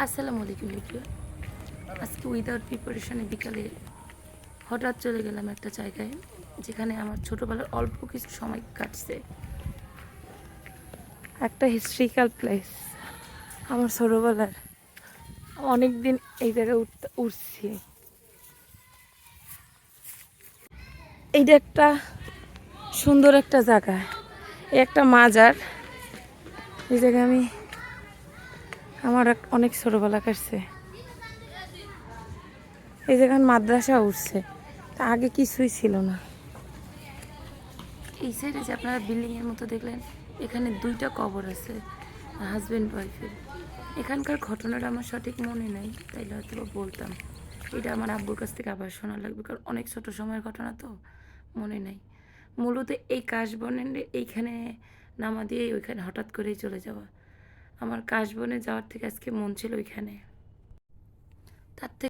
আসসালামু আলাইকুম এভরিওয়ান। আজকে উইদাউট প্রিপারেশনে বিকালে হঠাৎ চলে গেলাম একটা জায়গায় যেখানে আমার ছোটোবেলার অল্প কিছু সময় কাটছে। একটা হিস্ট্রিক্যাল প্লেস, আমার ছোটোবেলার অনেক দিন এই জায়গায় উঠছি। এইটা একটা সুন্দর একটা জায়গা, এই একটা মাজার। এই জায়গায় আমি আমার অনেক ছোটোবেলা কাটছে। এই জায়গায় মাদ্রাসা উঠছে, তা আগে কিছুই ছিল না। এই সাইডে যে আপনারা বিল্ডিংয়ের মতো দেখলেন, এখানে দুইটা কবর আছে, হাজব্যান্ড ওয়াইফের। এখানকার ঘটনাটা আমার সঠিক মনে নেই, তাইলে হয়তো বলতাম। এটা আমার আব্বুর কাছ থেকে আবার শোনা লাগবে, কারণ অনেক ছোট সময়ের ঘটনা তো মনে নেই। মূলত এই কাশবনের এইখানে নামা দিয়েই ওইখানে হঠাৎ করেই চলে যাওয়া। আমার কাশবনে যাওয়ার থেকে আজকে মন ছিল ওইখানে। তার থেকে